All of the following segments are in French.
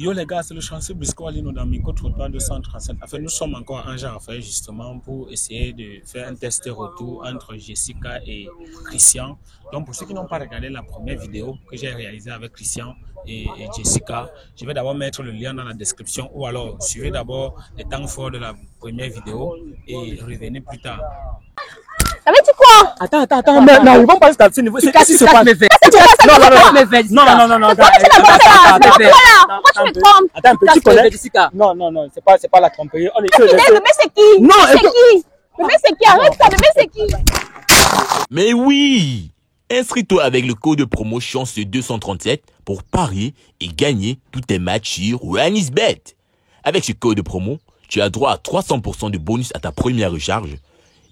Yo les gars, c'est le chanceux Bisco Alino dans micro-trottoir 237. Enfin, nous sommes encore en genre à faire justement pour essayer de faire un test retour entre Jessica et Christian. Donc pour ceux qui n'ont pas regardé la première vidéo que j'ai réalisée avec Christian et Jessica, je vais d'abord mettre le lien dans la description ou alors suivez d'abord les temps forts de la première vidéo et revenez plus tard. Ça veut dire quoi? Attends, mais non, ils vont pas se taper ce niveau. C'est qu'est-ce qui se passe? Non, attends, Pourquoi tu me trompes? attends, petit collègue. Non, c'est pas la tromperie. Bébé, c'est qui? Non, c'est qui? Bébé, c'est qui? Arrête ça, bébé, c'est qui? Mais oui! Inscris-toi avec le code de promo CHANCE237 pour parier et gagner tous tes matchs sur OneXBet. Avec ce code de promo, tu as droit à 300% de bonus à ta première recharge.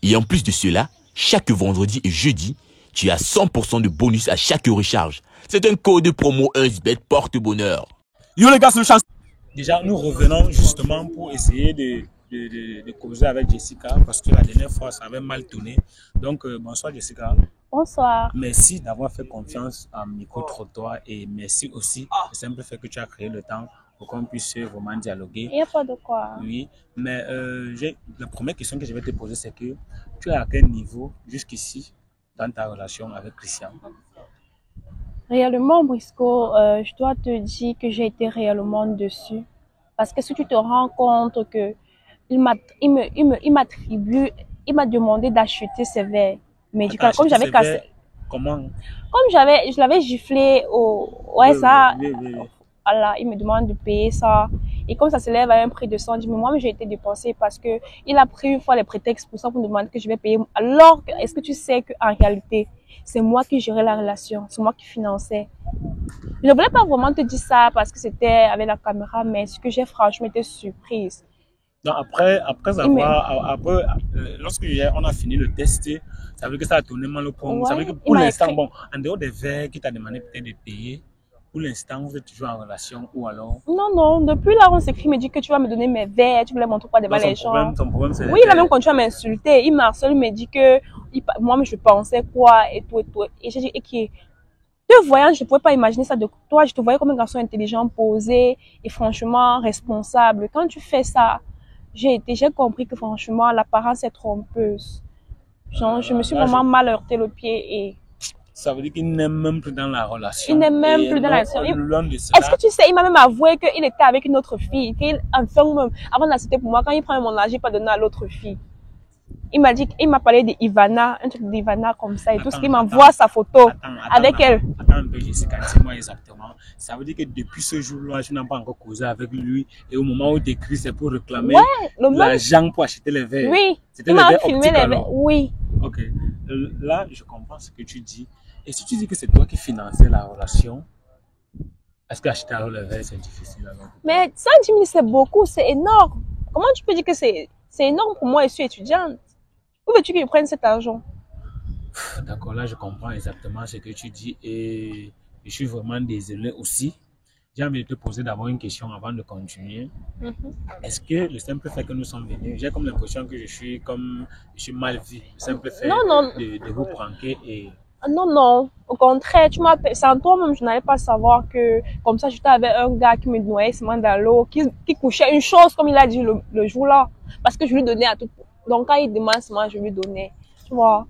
Et en plus de cela, chaque vendredi et jeudi, tu as 100% de bonus à chaque recharge. C'est un code de promo OneXBet porte-bonheur. Yo les gars, c'est le chance. Déjà, nous revenons justement pour essayer de causer avec Jessica parce que la dernière fois, ça avait mal tourné. Donc, bonsoir Jessica. Bonsoir. Merci d'avoir fait confiance à micro-trottoir et merci aussi du simple fait que tu as créé le temps pour qu'on puisse vraiment dialoguer. Il n'y a pas de quoi. Oui, mais la première question que je vais te poser, c'est que tu es à quel niveau jusqu'ici dans ta relation avec Christian? Réellement, Brisco, je dois te dire que j'ai été réellement déçue. Parce que si tu te rends compte que il m'a demandé d'acheter ses verres médicaux. Comme j'avais cassé. Comment? Comme je l'avais giflé ouais, ça. Oui. Voilà, il me demande de payer ça. Et comme ça s'élève à un prix de 110 000, moi, j'ai été dépensée parce que il a pris une fois les prétextes pour ça pour me demander que je vais payer. Alors, est-ce que tu sais qu'en réalité, c'est moi qui gérais la relation, c'est moi qui finançais. Je ne voulais pas vraiment te dire ça parce que c'était avec la caméra, mais ce que j'ai franchement été surprise. Donc après lorsque on a fini le test, ça veut dire que ça a tourné mal au point. Ça veut dire que pour l'instant, bon, en dehors des verres qui t'a demandé peut-être de payer, pour l'instant, vous êtes toujours en relation ou alors? Non, depuis là, on s'écrit, il me dit que tu vas me donner mes verres, tu voulais montrer quoi devant les gens. Ton problème, c'est oui, il a même continué à m'insulter. Il m'harcèle, il me dit que moi, je pensais quoi et tout. Et j'ai dit, et te voyant, je ne pouvais pas imaginer ça de toi. Je te voyais comme un garçon intelligent, posé et franchement responsable. Quand tu fais ça, j'ai compris que franchement, l'apparence est trompeuse. Genre, je me suis vraiment mal heurté le pied et... Ça veut dire qu'il n'est même plus dans la relation. Il n'est même plus dans la relation. Est-ce que tu sais, il m'a même avoué qu'il était avec une autre fille. Avant d'accepter pour moi, quand il prend mon âge, il n'a pas donné à l'autre fille. Il m'a dit, il m'a parlé d'Ivana, un truc d'Ivana comme ça et tout ce qu'il m'envoie sa photo avec elle. Attends un peu, Jessica, dis-moi exactement. Ça veut dire que depuis ce jour-là, tu n'as pas encore causé avec lui et au moment où tu écris, c'est pour réclamer l'argent pour acheter les verres. Oui, c'était les verres optiques alors. Oui. Ok, là, je comprends ce que tu dis. Et si tu dis que c'est toi qui finançais la relation, est-ce qu'acheter alors les verres, c'est difficile alors? Mais 110 000, c'est beaucoup, c'est énorme. Comment tu peux dire que c'est énorme pour moi, je suis étudiante? Où veux-tu qu'ils prennent cet argent? D'accord, là je comprends exactement ce que tu dis et je suis vraiment désolé aussi. J'ai envie de te poser d'abord une question avant de continuer. Est-ce que le simple fait que nous sommes venus, j'ai comme l'impression que je suis mal vu, le simple fait de vous pranker et... Non, au contraire, tu m'appelles, sans toi-même, je n'allais pas savoir que, comme ça, j'étais avec un gars qui me noyait seulement dans l'eau, qui couchait une chose, comme il a dit le jour-là, parce que je lui donnais à tout. Donc, quand il demande seulement, je lui donnais. Tu vois,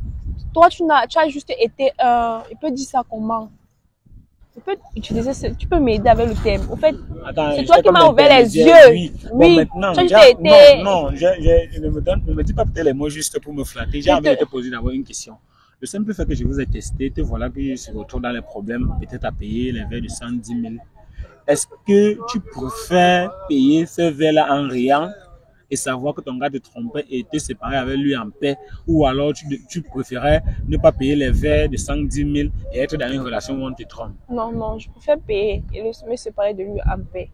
toi, tu as juste été il peut dire ça comment? Tu peux utiliser, tu peux m'aider avec le thème. Au fait, c'est toi qui m'as ouvert les yeux. Oui. Bon, maintenant, tu as juste été... Non, ne me dis pas peut-être les mots juste pour me flatter. J'ai envie de te poser d'abord une question. Le simple fait que je vous ai testé, te voilà que je se retrouve dans les problèmes, peut-être à payer les verres de 110 000. Est-ce que tu préfères payer ces verres-là en riant et savoir que ton gars te trompait et te séparer avec lui en paix, ou alors tu préférais ne pas payer les verres de 110 000 et être dans une relation où on te trompe? Non, je préfère payer et me séparer de lui en paix.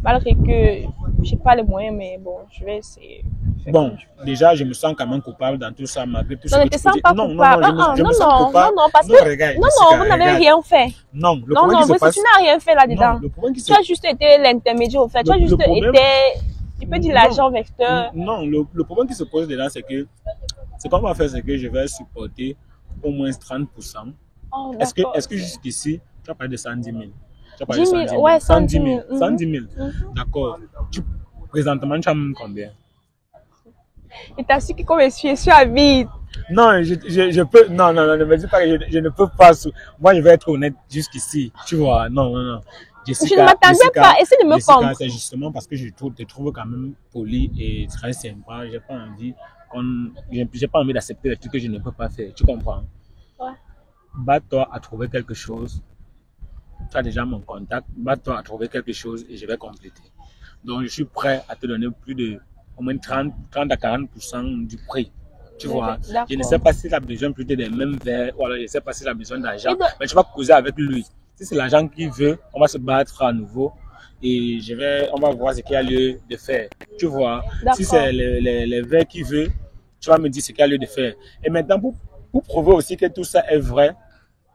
Malgré que je n'ai pas les moyens, mais bon, je vais essayer. Bon, déjà, je me sens quand même coupable dans tout ça, malgré tout ça. Non, ne te sens pas coupable. Je me sens coupable. Non, parce que vous n'avez rien fait. Non, tu n'as rien fait là-dedans. Tu as juste été l'intermédiaire, au fait. Tu as juste été, tu peux dire l'agent vecteur. Non, le problème qui se pose dedans, c'est que ce qu'on va faire, c'est que je vais supporter au moins 30%. Est-ce que jusqu'ici, tu as parlé de 110 000? Tu as parlé de 10 110 000, 000. ouais, 110 110 000. 000. 110 000. D'accord. Présentement, tu as même combien? Et t'as su que comme je suis à vide. Non, je peux. Non, non, non, ne me dis pas que je ne peux pas. Moi, je vais être honnête jusqu'ici. Tu vois, non, non, non. Je ne m'attendais pas. Essaye de me comprendre. C'est justement parce que te trouve quand même poli et très sympa. J'ai pas envie d'accepter les trucs que je ne peux pas faire. Tu comprends? Ouais. Bats-toi à trouver quelque chose. Tu as déjà mon contact. Bats-toi à trouver quelque chose et je vais compléter. Donc, je suis prêt à te donner plus de au moins 30 à 40% du prix. Tu vois, je ne sais pas s'il a besoin plutôt des mêmes verres ou alors je ne sais pas s'il a besoin d'argent, mais tu vas causer avec lui. Si c'est l'argent qu'il veut, on va se battre à nouveau et on va voir ce qu'il y a lieu de faire. Tu vois, si c'est les verres qu'il veut, tu vas me dire ce qu'il y a lieu de faire. Et maintenant, pour prouver aussi que tout ça est vrai,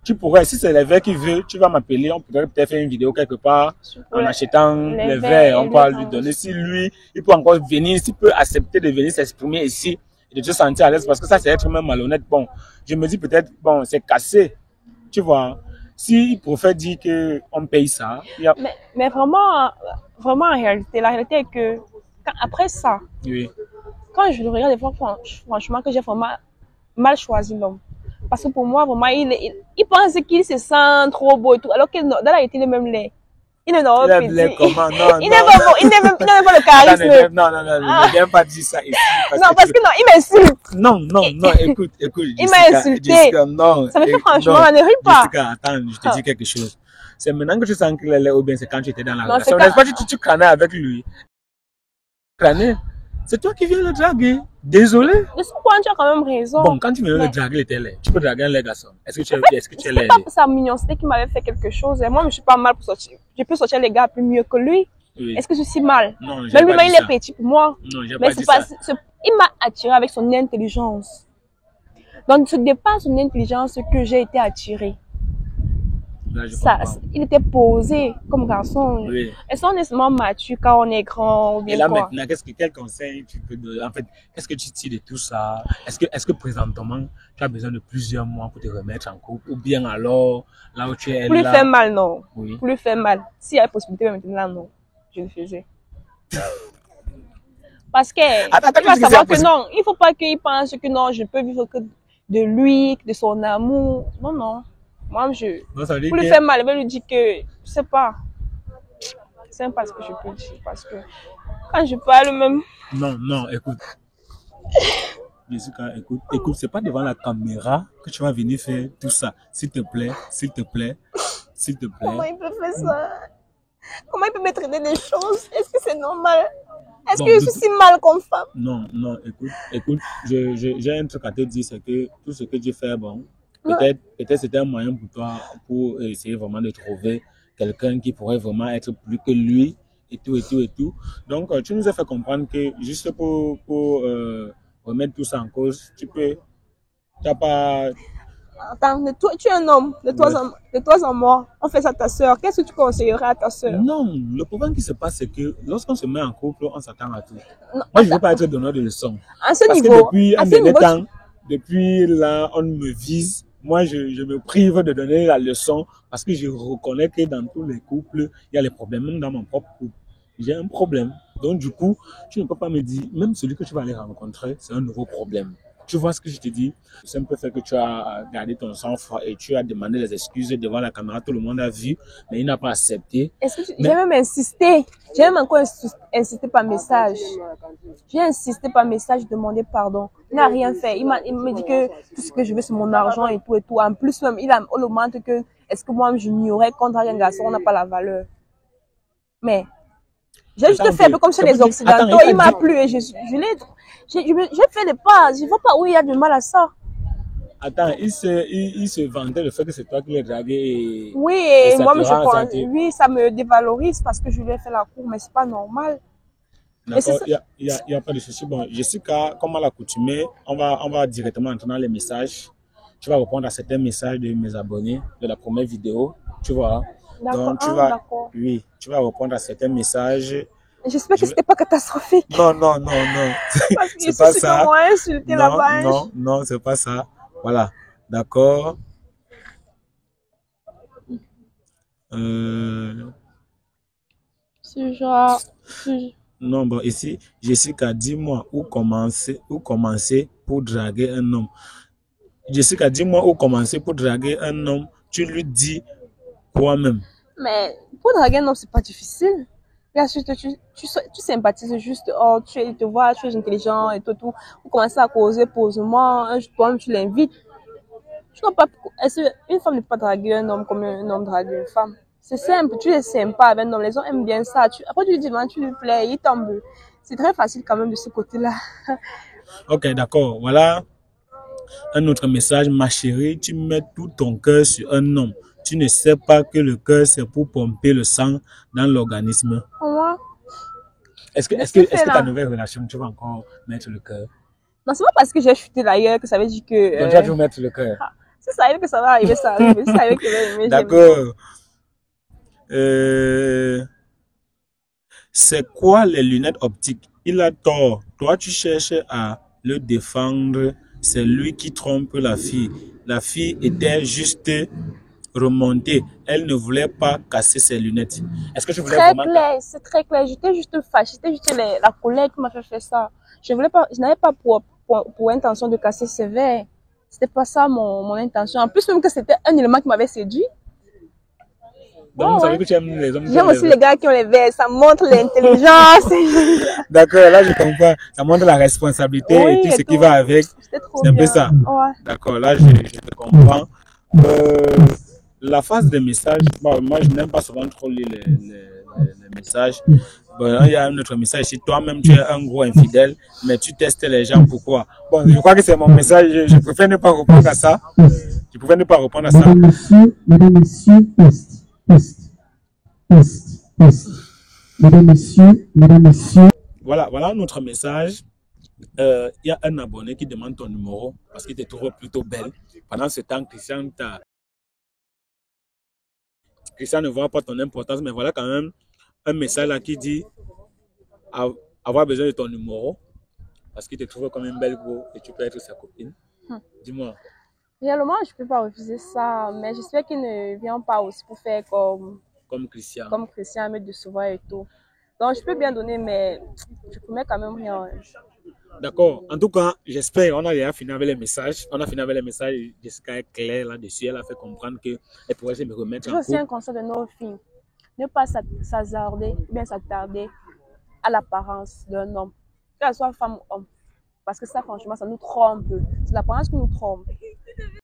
tu pourrais, si c'est les verres qu'il veut, tu vas m'appeler, on pourrait peut-être faire une vidéo quelque part en achetant les verres, on va lui donner. Si lui, il peut encore venir, s'il peut accepter de venir s'exprimer ici et de te sentir à l'aise, parce que ça, c'est être même malhonnête. Bon, je me dis peut-être, bon, c'est cassé, tu vois. S'il préfère dire qu'on paye ça. Mais vraiment, vraiment en réalité, la réalité est que après ça, oui. Quand je le regarde, des fois, franchement, que j'ai vraiment mal choisi l'homme. Parce que pour moi, vraiment, il pense qu'il se sent trop beau et tout, alors que dans la réalité, il est même laid. Il est non, il est comment? Non, il n'est même pas le charisme. Non, ne viens pas dire ça ici. Parce que non, il m'insulte. Non, écoute. Il m'a insulté. Jessica, non. Ça me fait franchement, on ne rit pas. Jessica, attends, je te dis quelque chose. C'est maintenant que tu sens qu'il est laid ou bien c'est quand tu étais dans la relation. N'est-ce pas que tu crânais avec lui? Crânais? C'est toi qui viens le draguer. Désolé. De ce point, tu as quand même raison. Bon, quand tu viens le draguer, il était laid. Tu peux draguer un laid garçon. Est-ce que tu es laid? C'est pas pour sa mignonneté qui m'avait fait quelque chose. Et moi, je suis pas mal pour sortir. Je peux sortir les gars plus mieux que lui. Oui. Est-ce que je suis mal? Non, même lui, il est petit pour moi. Non, j'ai pas dit ça. Il m'a attiré avec son intelligence. Donc, ce n'est pas son intelligence que j'ai été attirée. Là, il était posé comme garçon. Oui. Est-ce qu'on est seulement mature quand on est grand ou bien et là, quoi? maintenant, quel conseil tu peux donner? En fait, qu'est-ce que tu tires de tout ça? Est-ce que présentement, tu as besoin de plusieurs mois pour te remettre en couple? Ou bien alors, là où tu es plus là... faire mal, non. Oui. Plus faire mal. S'il y a possibilité maintenant, non. Je le faisais. Parce que, il va savoir que non, il ne faut pas qu'il pense que non, je peux vivre que de lui, de son amour. Non, non. Moi, pour lui faire mal, je vais lui dire que, je sais pas. C'est pas ce que je peux dire. Parce que, quand je parle même. Non, écoute. Jessica, écoute, c'est pas devant la caméra que tu vas venir faire tout ça. S'il te plaît. Comment il peut faire ça? Comment il peut me traiter des choses? Est-ce que c'est normal? Est-ce que je suis si mal comme femme? Non, écoute, j'ai un truc à te dire, c'est que tout ce que tu fais, bon, peut-être c'était un moyen pour toi pour essayer vraiment de trouver quelqu'un qui pourrait vraiment être plus que lui et tout. Donc, tu nous as fait comprendre que juste pour remettre tout ça en cause, tu n'as pas... Attends, tu es un homme, de toi en moi, on fait ça à ta soeur. Qu'est-ce que tu conseillerais à ta soeur? Non, le problème qui se passe, c'est que lorsqu'on se met en couple, on s'attend à tout. Non, moi, je ne veux pas être donneur de leçons. À ce parce niveau, que depuis un dernier temps, depuis là, on me vise. Moi, je me prive de donner la leçon parce que je reconnais que dans tous les couples, il y a les problèmes. Même dans mon propre couple, j'ai un problème. Donc, du coup, tu ne peux pas me dire, même celui que tu vas aller rencontrer, c'est un nouveau problème. Tu vois ce que je te dis? C'est un peu fait que tu as gardé ton sang-froid et tu as demandé les excuses devant la caméra. Tout le monde a vu, mais il n'a pas accepté. J'ai même insisté. J'ai même encore insisté par message. J'ai insisté par message, demandé pardon. Il n'a rien fait. Il me dit que tout ce que je veux, c'est mon argent et tout. En plus, même, on le montre que est-ce que moi, je n'ignorais contre un garçon, on n'a pas la valeur. Mais, j'ai juste fait un peu comme chez les Occidentaux. Il m'a plu et j'ai fait des pas. Je ne vois pas où il y a du mal à ça. Attends, il se vantait le fait que c'est toi qui l'as dragué et... Oui, et moi, oui, ça me dévalorise parce que je lui ai fait la cour, mais c'est pas normal. D'accord, il y a pas de souci. Bon, Jessica, comme à l'accoutumée, on va directement entrer dans les messages. Tu vas répondre à certains messages de mes abonnés de la première vidéo, tu vois. D'accord, oui, tu vas répondre à certains messages. J'espère que c'était pas catastrophique. Non. Parce que c'est pas ça. Non, c'est pas ça. Voilà, d'accord. C'est genre... Non, bon, ici, Jessica, dis-moi où commencer pour draguer un homme. Jessica, dis-moi où commencer pour draguer un homme. Tu lui dis quoi-même? Mais pour draguer un homme, c'est pas difficile. Là, juste, tu sympathises juste, oh, il te voit, tu es intelligent et tout, tout. Vous commencez à causer posément, toi-même, tu l'invites. Tu n'as pas, une femme ne peut pas draguer un homme comme un homme drague une femme. C'est simple, tu es sympa avec un homme, les gens aiment bien ça. Après, tu lui dis, tu lui plais, il tombe. C'est très facile quand même de ce côté-là. Ok, d'accord. Voilà un autre message. Ma chérie, tu mets tout ton cœur sur un homme. Tu ne sais pas que le cœur, c'est pour pomper le sang dans l'organisme. Moi, Est-ce que, de est-ce ce que, est-ce que ta fait-là. nouvelle relation, tu vas encore mettre le cœur? Non, c'est pas parce que j'ai chuté d'ailleurs que ça veut dire que... Donc, tu vas toujours mettre le cœur. Si ça arrive que ça va arriver, ça arrive. Si ça arrive que je vais aimer, j'aime. D'accord. Euh, c'est quoi les lunettes optiques? Il a tort. Toi, tu cherches à le défendre. C'est lui qui trompe la fille. La fille était juste remontée. Elle ne voulait pas casser ses lunettes. Est-ce que tu voulais Très vraiment... clair, c'est très clair. J'étais juste fâchée. C'était juste la colère qui m'a fait faire ça. Je n'avais pas pour intention de casser ses verres. C'était pas ça mon intention. En plus, même que c'était un élément qui m'avait séduit. Donc, vous savez que tu aimes les hommes qui J'aime ont les aussi les gars qui ont les verres. Ça montre l'intelligence. D'accord, là je comprends. Ça montre la responsabilité Oui, et tout et ce qui tout. va avec. C'était trop C'est un peu bien. ça. Ouais. D'accord, là je te comprends. La phase des messages, bon, moi je n'aime pas souvent trop lire les messages. Bon, il y a un autre message ici. Toi-même tu es un gros infidèle, mais tu testes les gens. Pourquoi? Bon, je crois que c'est mon message. Je préfère ne pas répondre à ça. Je préfère ne pas répondre à ça. Mesdames, messieurs, test, test, test, test. Mesdames, messieurs. Voilà notre message. Il y a un abonné qui demande ton numéro parce qu'il te trouve plutôt belle. Pendant ce temps, Christian ne voit pas ton importance, mais voilà quand même un message là qui dit avoir besoin de ton numéro parce qu'il te trouve comme une belle go et tu peux être sa copine. Dis-moi. Réellement, je peux pas refuser ça, mais j'espère qu'il ne vient pas aussi pour faire Comme Christian. Comme Christian, me décevoir et tout. Donc, je peux bien donner, mais je promets quand même rien. D'accord. En tout cas, j'espère on a déjà fini avec les messages. On a fini avec les messages. Jessica est claire là-dessus. Elle a fait comprendre qu'elle pourrait se me remettre en J'ai aussi couple. un conseil de nos filles. Ne pas s'attarder, bien s'attarder à l'apparence d'un homme, qu'elle soit femme ou homme. Parce que ça, franchement, ça nous trompe. C'est l'apparence qui nous trompe.